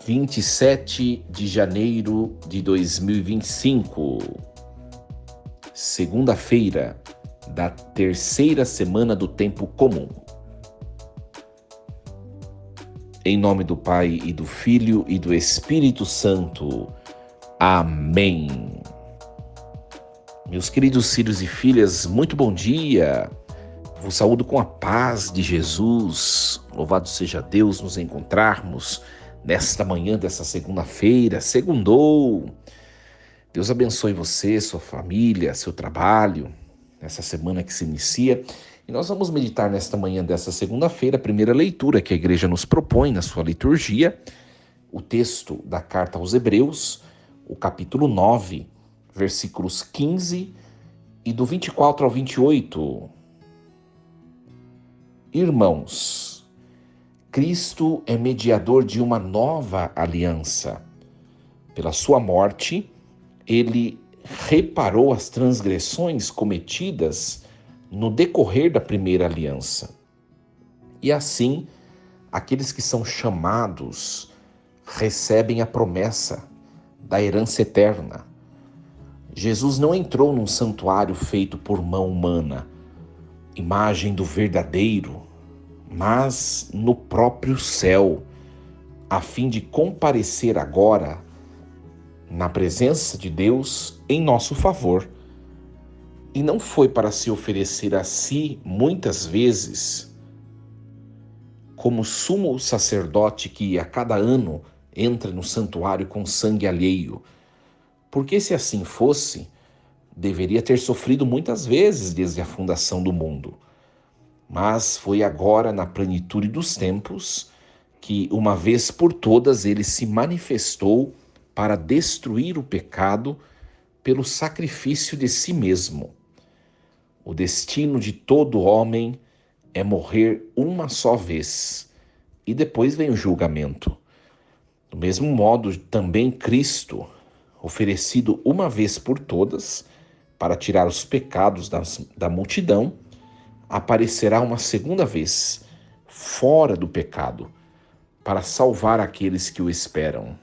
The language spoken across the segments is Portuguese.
27 de janeiro de 2025, segunda-feira da terceira semana do tempo comum. Em nome do Pai e do Filho e do Espírito Santo. Amém. Meus queridos filhos e filhas, muito bom dia. Vos saúdo com a paz de Jesus. Louvado seja Deus nos encontrarmos nesta manhã dessa segunda-feira. Segundou. Deus abençoe você, sua família, seu trabalho, nessa semana que se inicia. E nós vamos meditar nesta manhã dessa segunda-feira, a primeira leitura que a igreja nos propõe na sua liturgia, o texto da carta aos Hebreus, o capítulo 9, versículos 15 e do 24 ao 28. Irmãos, Cristo é mediador de uma nova aliança. Pela sua morte, ele reparou as transgressões cometidas no decorrer da primeira aliança. E assim, aqueles que são chamados recebem a promessa da herança eterna. Jesus não entrou num santuário feito por mão humana, imagem do verdadeiro, mas no próprio céu, a fim de comparecer agora na presença de Deus em nosso favor. E não foi para se oferecer a si muitas vezes, como sumo sacerdote que a cada ano entra no santuário com sangue alheio, porque se assim fosse, deveria ter sofrido muitas vezes desde a fundação do mundo. Mas foi agora, na plenitude dos tempos, que uma vez por todas ele se manifestou para destruir o pecado pelo sacrifício de si mesmo. O destino de todo homem é morrer uma só vez, e depois vem o julgamento. Do mesmo modo, também Cristo, oferecido uma vez por todas, para tirar os pecados da multidão, aparecerá uma segunda vez, fora do pecado, para salvar aqueles que o esperam.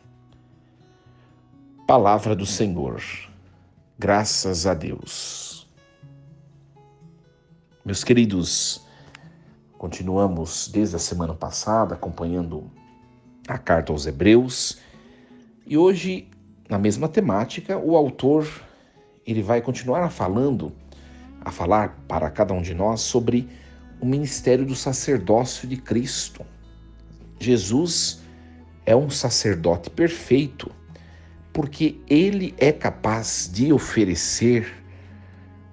Palavra do Senhor. Graças a Deus. Meus queridos, continuamos desde a semana passada acompanhando a carta aos Hebreus e hoje, na mesma temática, o autor ele vai continuar a falar para cada um de nós sobre o ministério do sacerdócio de Cristo. Jesus é um sacerdote perfeito, porque ele é capaz de oferecer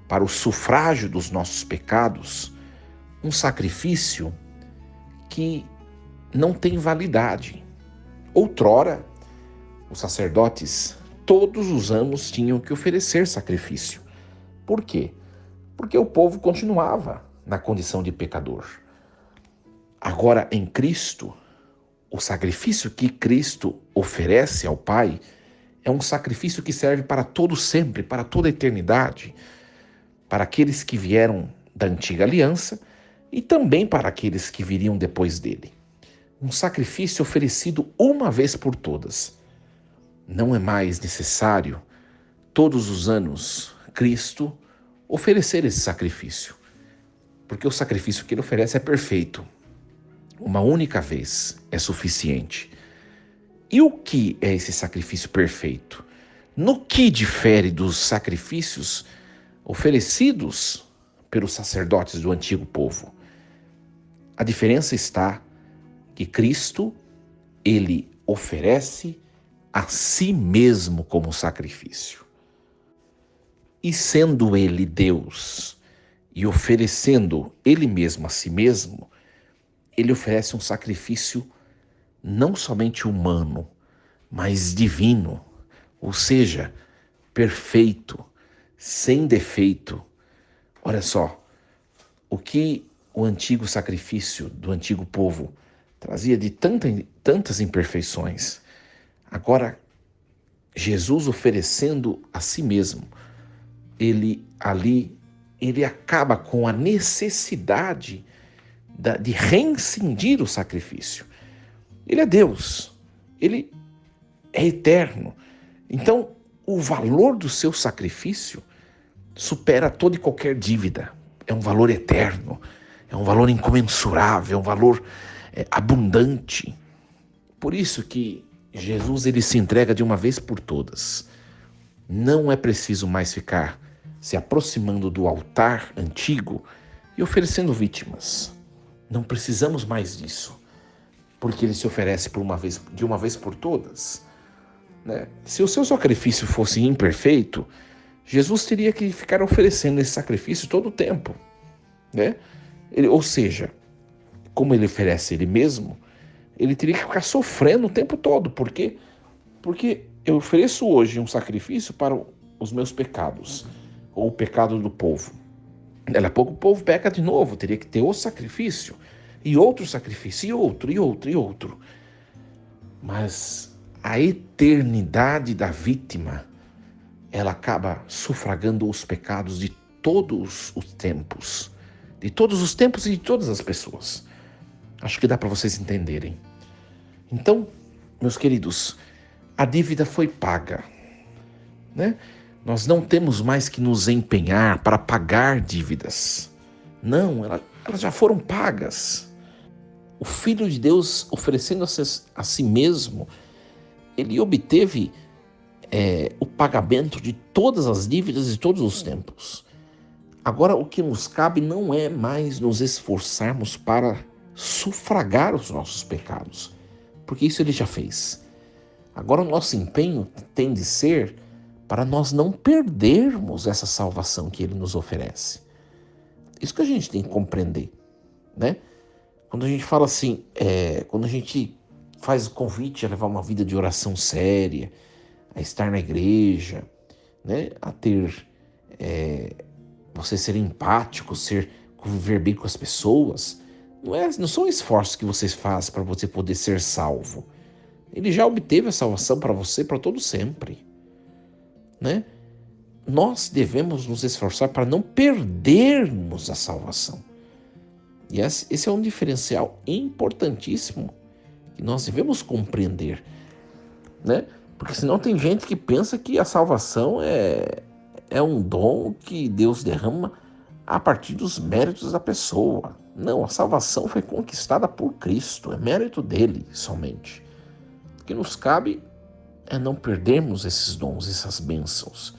para o sufrágio dos nossos pecados um sacrifício que não tem validade. Outrora, os sacerdotes todos os anos tinham que oferecer sacrifício. Por quê? Porque o povo continuava na condição de pecador. Agora, em Cristo, o sacrifício que Cristo oferece ao Pai é um sacrifício que serve para todo sempre, para toda a eternidade, para aqueles que vieram da antiga aliança e também para aqueles que viriam depois dele. Um sacrifício oferecido uma vez por todas. Não é mais necessário, todos os anos, Cristo oferecer esse sacrifício, porque o sacrifício que ele oferece é perfeito. Uma única vez é suficiente. E o que é esse sacrifício perfeito? No que difere dos sacrifícios oferecidos pelos sacerdotes do antigo povo? A diferença está que Cristo, ele oferece a si mesmo como sacrifício. E sendo ele Deus e oferecendo ele mesmo a si mesmo, ele oferece um sacrifício não somente humano, mas divino, ou seja, perfeito, sem defeito. Olha só, o que o antigo sacrifício do antigo povo trazia de tantas imperfeições. Agora, Jesus oferecendo a si mesmo, ele acaba com a necessidade de reincindir o sacrifício. Ele é Deus, ele é eterno. Então, o valor do seu sacrifício supera toda e qualquer dívida. É um valor eterno, é um valor incomensurável, é um valor abundante. Por isso que Jesus ele se entrega de uma vez por todas. Não é preciso mais ficar se aproximando do altar antigo e oferecendo vítimas. Não precisamos mais disso, porque ele se oferece de uma vez por todas. Né? Se o seu sacrifício fosse imperfeito, Jesus teria que ficar oferecendo esse sacrifício todo o tempo. Né? Ou seja, como ele oferece ele mesmo, ele teria que ficar sofrendo o tempo todo. Por quê? Porque eu ofereço hoje um sacrifício para os meus pecados, ou o pecado do povo. Daqui a pouco o povo peca de novo, teria que ter o sacrifício, e outro sacrifício, e outro, e outro, e outro. Mas a eternidade da vítima, ela acaba sufragando os pecados de todos os tempos. De todos os tempos e de todas as pessoas. Acho que dá para vocês entenderem. Então, meus queridos, a dívida foi paga, né? Nós não temos mais que nos empenhar para pagar dívidas. Não, elas já foram pagas. O Filho de Deus, oferecendo-se a si mesmo, ele obteve o pagamento de todas as dívidas de todos os tempos. Agora, o que nos cabe não é mais nos esforçarmos para sufragar os nossos pecados, porque isso ele já fez. Agora, o nosso empenho tem de ser para nós não perdermos essa salvação que ele nos oferece. Isso que a gente tem que compreender, né? Quando a gente fala assim, quando a gente faz o convite a levar uma vida de oração séria, a estar na igreja, né? A ter, você ser empático, conviver bem com as pessoas, não são esforços que você faz para você poder ser salvo. Ele já obteve a salvação para você para todo sempre, né? Nós devemos nos esforçar para não perdermos a salvação. E esse é um diferencial importantíssimo que nós devemos compreender, né? Porque senão tem gente que pensa que a salvação é um dom que Deus derrama a partir dos méritos da pessoa. Não, a salvação foi conquistada por Cristo, é mérito dele somente. O que nos cabe é não perdermos esses dons, essas bênçãos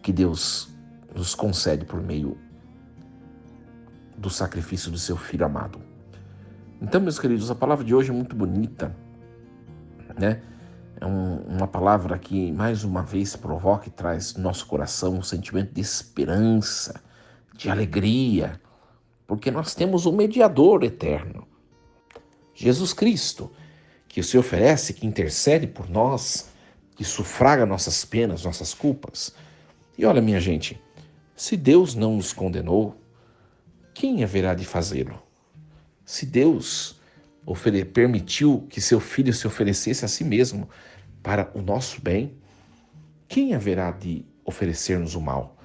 que Deus nos concede por meio do sacrifício do seu Filho amado. Então, meus queridos, a palavra de hoje é muito bonita, né? É uma palavra que, mais uma vez, provoca e traz no nosso coração um sentimento de esperança, de alegria, porque nós temos um mediador eterno, Jesus Cristo, que se oferece, que intercede por nós, que sufraga nossas penas, nossas culpas. E olha, minha gente, se Deus não nos condenou, quem haverá de fazê-lo? Se Deus permitiu que seu Filho se oferecesse a si mesmo para o nosso bem, quem haverá de oferecer-nos o mal?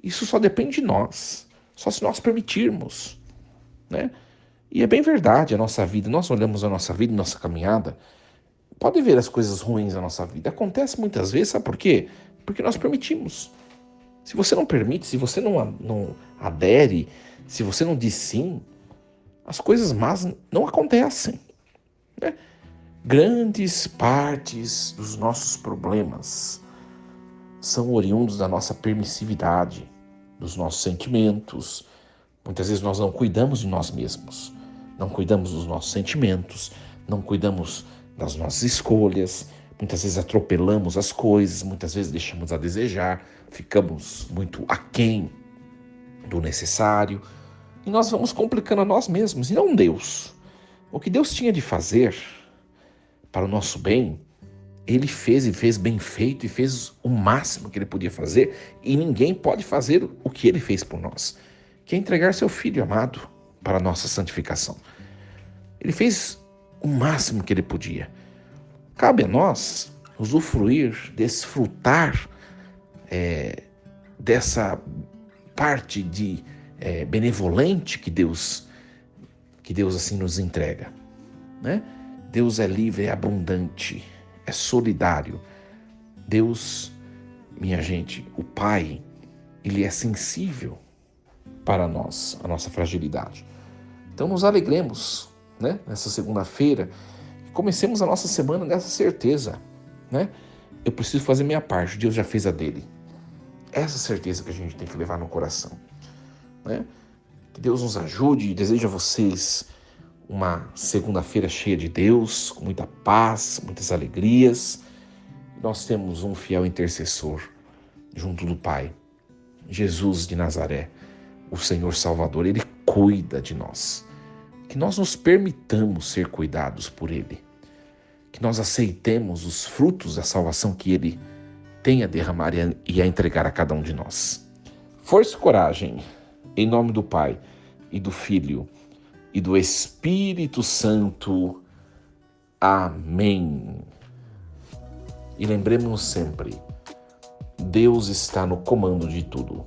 Isso só depende de nós, só se nós permitirmos, né? E é bem verdade, a nossa vida, nós olhamos a nossa vida, nossa caminhada, pode ver as coisas ruins da nossa vida. Acontece muitas vezes, sabe por quê? Porque nós permitimos. Se você não permite, se você não adere, se você não diz sim, as coisas más não acontecem, né? Grandes partes dos nossos problemas são oriundos da nossa permissividade, dos nossos sentimentos. Muitas vezes nós não cuidamos de nós mesmos, não cuidamos dos nossos sentimentos, não cuidamos das nossas escolhas, muitas vezes atropelamos as coisas, muitas vezes deixamos a desejar, ficamos muito aquém do necessário e nós vamos complicando a nós mesmos e não Deus. O que Deus tinha de fazer para o nosso bem, Ele fez e fez bem feito e fez o máximo que Ele podia fazer e ninguém pode fazer o que Ele fez por nós, que é entregar seu Filho amado para a nossa santificação. Ele fez o máximo que Ele podia. Cabe a nós usufruir, desfrutar dessa parte de benevolente que Deus assim nos entrega, né? Deus é livre, é abundante, é solidário. Deus, minha gente, o Pai, Ele é sensível para nós, a nossa fragilidade. Então nos alegremos, né, nessa segunda-feira, e comecemos a nossa semana nessa certeza, né? Eu preciso fazer minha parte, Deus já fez a dele. Essa certeza que a gente tem que levar no coração, né? Que Deus nos ajude e desejo a vocês uma segunda-feira cheia de Deus, com muita paz, muitas alegrias. Nós temos um fiel intercessor junto do Pai, Jesus de Nazaré, o Senhor Salvador. Ele cuida de nós. Que nós nos permitamos ser cuidados por Ele. Que nós aceitemos os frutos da salvação que Ele tem a derramar e a entregar a cada um de nós. Força e coragem, em nome do Pai, e do Filho, e do Espírito Santo. Amém. E lembremos sempre, Deus está no comando de tudo.